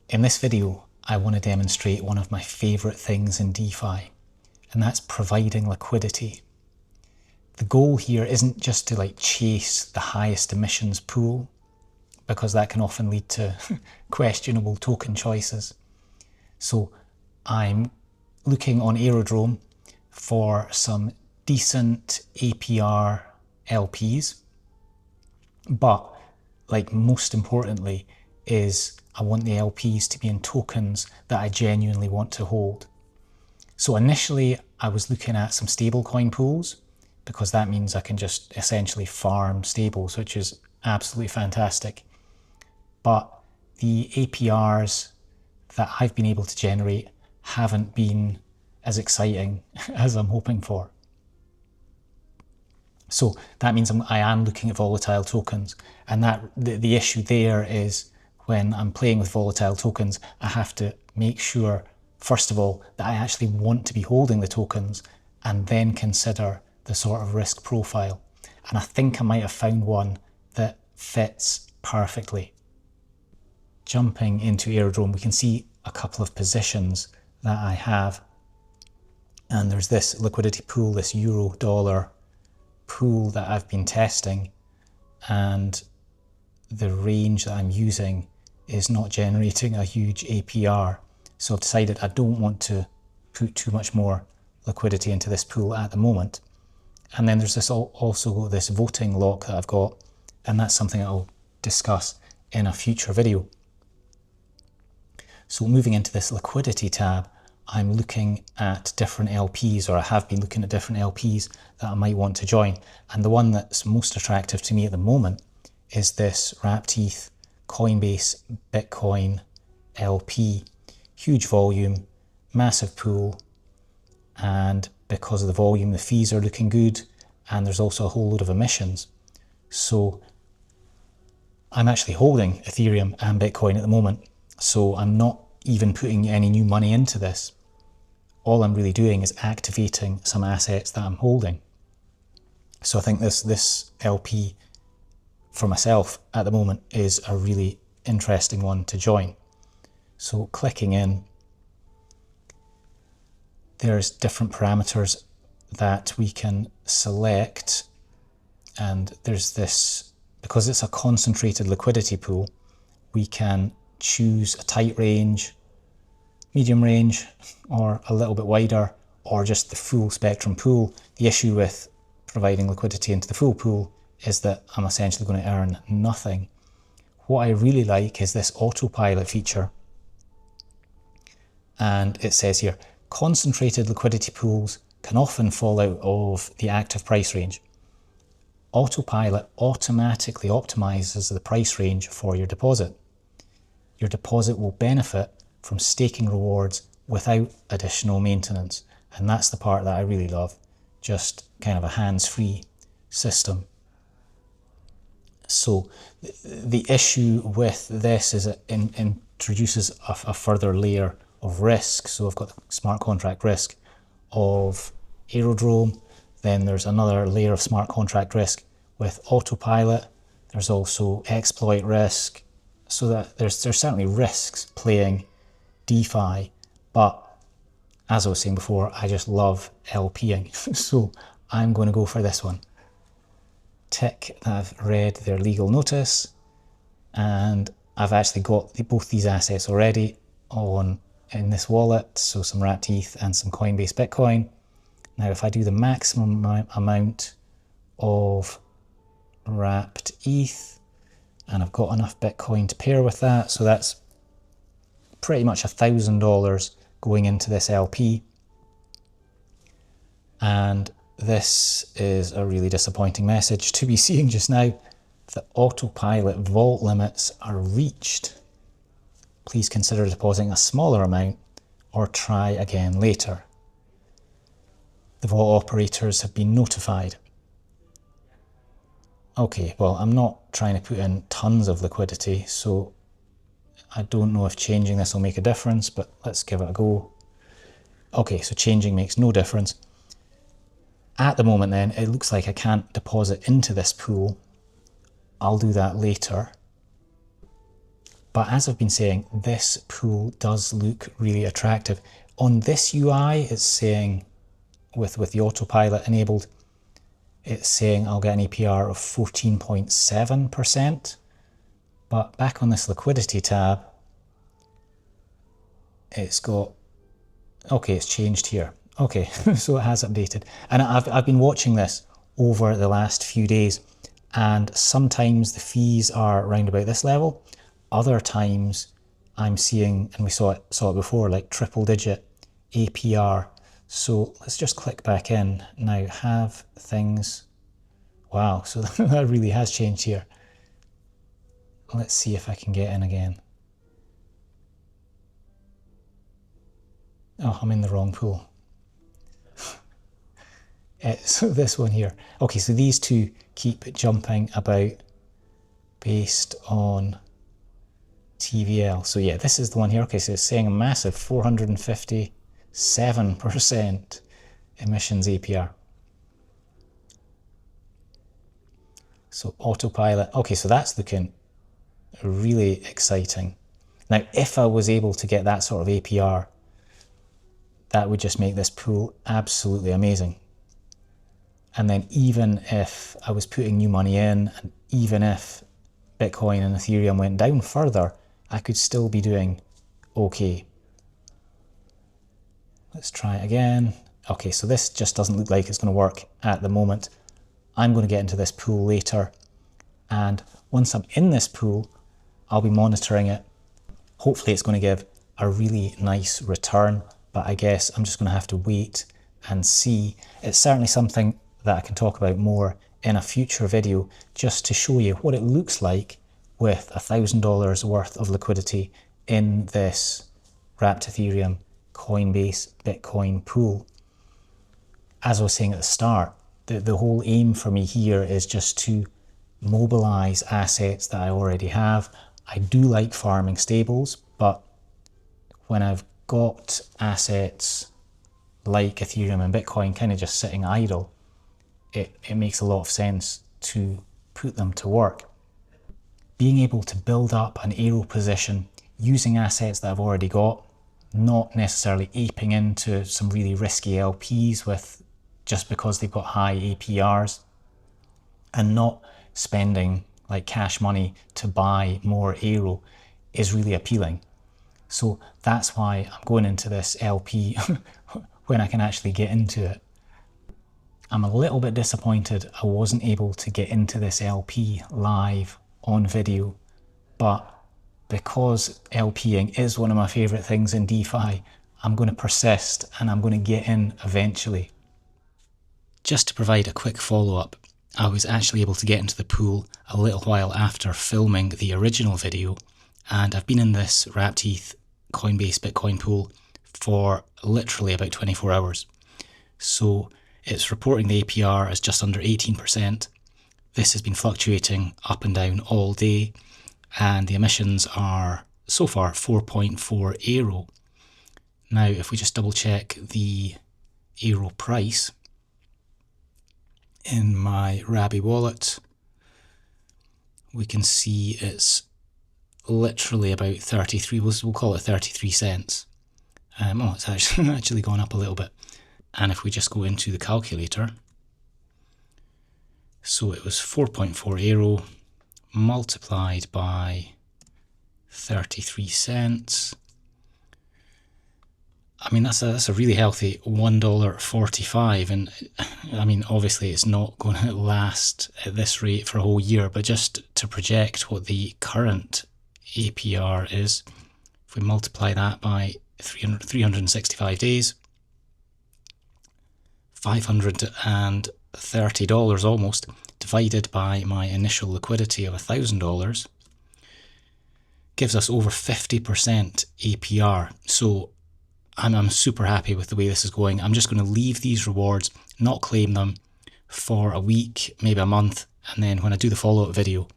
In this video, I want to demonstrate one of my favourite things in DeFi, and that's providing liquidity. The goal here isn't just to chase the highest emissions pool, because that can often lead to questionable token choices. So I'm looking on Aerodrome for some decent APR LPs, but most importantly is I want the LPs to be in tokens that I genuinely want to hold. So initially I was looking at some stablecoin pools, because that means I can just essentially farm stables, which is absolutely fantastic. But the APRs that I've been able to generate haven't been as exciting as I'm hoping for. So that means I am looking at volatile tokens, and the issue there is when I'm playing with volatile tokens, I have to make sure, first of all, that I actually want to be holding the tokens, and then consider the sort of risk profile. And I think I might have found one that fits perfectly. Jumping into Aerodrome, we can see a couple of positions that I have. And there's this liquidity pool, this euro-dollar pool that I've been testing, and the range that I'm using is not generating a huge APR. So I've decided I don't want to put too much more liquidity into this pool at the moment. And then there's also this voting lock that I've got, and that's something I'll discuss in a future video. So moving into this liquidity tab, I'm looking at different LPs, or I have been looking at different LPs that I might want to join. And the one that's most attractive to me at the moment is this wrapped ETH Coinbase Bitcoin LP. Huge volume, massive pool, and because of the volume, the fees are looking good, and there's also a whole load of emissions. So I'm actually holding Ethereum and Bitcoin at the moment, so I'm not even putting any new money into this. All I'm really doing is activating some assets that I'm holding. So I think this LP for myself at the moment is a really interesting one to join. So clicking in, there's different parameters that we can select, and there's this, because it's a concentrated liquidity pool, we can choose a tight range, medium range, or a little bit wider, or just the full spectrum pool. The issue with providing liquidity into the full pool is that I'm essentially going to earn nothing. What I really like is this Autopilot feature. And it says here, concentrated liquidity pools can often fall out of the active price range. Autopilot automatically optimizes the price range for your deposit. Your deposit will benefit from staking rewards without additional maintenance. And that's the part that I really love, just kind of a hands-free system. So the issue with this is it introduces a further layer of risk. So I've got the smart contract risk of Aerodrome, then there's another layer of smart contract risk with Autopilot, there's also exploit risk, so that there's certainly risks playing DeFi, but as I was saying before, I just love LPing, so I'm going to go for this one. Tick that I've read their legal notice, and I've actually got both these assets already in this wallet, so some wrapped ETH and some Coinbase Bitcoin. Now if I do the maximum amount of wrapped ETH, and I've got enough Bitcoin to pair with that, so that's pretty much $1,000 going into this LP. And this is a really disappointing message to be seeing just now. The Autopilot vault limits are reached. Please consider depositing a smaller amount or try again later. The vault operators have been notified. Okay, well, I'm not trying to put in tons of liquidity, so I don't know if changing this will make a difference, but let's give it a go. Okay, so changing makes no difference. At the moment then, it looks like I can't deposit into this pool. I'll do that later. But as I've been saying, this pool does look really attractive. On this UI, it's saying, with the autopilot enabled, it's saying I'll get an APR of 14.7%. But back on this liquidity tab, it's got, okay, it's changed here. Okay, so it has updated. And I've been watching this over the last few days, and sometimes the fees are around about this level. Other times I'm seeing, and we saw it before, like triple digit APR. So let's just click back in now. Have things, wow, so that really has changed here. Let's see if I can get in again. Oh, I'm in the wrong pool. So this one here. Okay, so these two keep jumping about based on TVL. So yeah, this is the one here. Okay, so it's saying a massive 457% emissions APR. So autopilot. Okay, so that's looking really exciting. Now, if I was able to get that sort of APR, that would just make this pool absolutely amazing. And then even if I was putting new money in, and even if Bitcoin and Ethereum went down further, I could still be doing okay. Let's try it again. Okay, so this just doesn't look like it's going to work at the moment. I'm going to get into this pool later, and once I'm in this pool, I'll be monitoring it. Hopefully it's going to give a really nice return, but I guess I'm just going to have to wait and see. It's certainly something that I can talk about more in a future video, just to show you what it looks like with $1,000 worth of liquidity in this wrapped Ethereum Coinbase Bitcoin pool. As I was saying at the start, the whole aim for me here is just to mobilize assets that I already have. I do like farming stables, but when I've got assets like Ethereum and Bitcoin kind of just sitting idle, it makes a lot of sense to put them to work. Being able to build up an AERO position using assets that I've already got, not necessarily aping into some really risky LPs with just because they've got high APRs, and not spending like cash money to buy more AERO is really appealing. So that's why I'm going into this LP when I can actually get into it. I'm a little bit disappointed I wasn't able to get into this LP live on video, but because LPing is one of my favorite things in DeFi, I'm going to persist and I'm going to get in eventually. Just to provide a quick follow-up, I was actually able to get into the pool a little while after filming the original video, and I've been in this wrapped ETH Coinbase Bitcoin pool for literally about 24 hours. So it's reporting the APR as just under 18%. This has been fluctuating up and down all day, and the emissions are so far 4.4 AERO. Now, if we just double check the AERO price in my Rabby wallet, we can see it's literally about 33, we'll call it 33 cents. Oh, it's actually gone up a little bit. And if we just go into the calculator, so it was 4.4 AERO multiplied by 33 cents. I mean, that's a really healthy $1.45, and I mean, obviously it's not going to last at this rate for a whole year, but just to project what the current APR is, if we multiply that by 365 days, $530 almost, divided by my initial liquidity of $1,000, gives us over 50% APR. So I'm super happy with the way this is going. I'm just going to leave these rewards, not claim them for a week, maybe a month, and then when I do the follow-up video,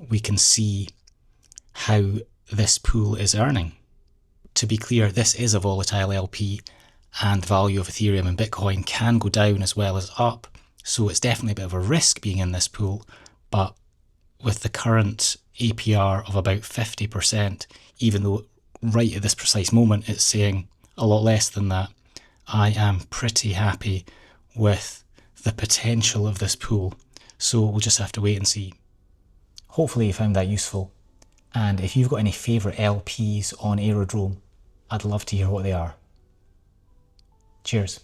we can see how this pool is earning. To be clear, this is a volatile LP, and the value of Ethereum and Bitcoin can go down as well as up, so it's definitely a bit of a risk being in this pool, but with the current APR of about 50%, even though right at this precise moment it's saying a lot less than that. I am pretty happy with the potential of this pool. So we'll just have to wait and see. Hopefully you found that useful. And if you've got any favourite LPs on Aerodrome, I'd love to hear what they are. Cheers.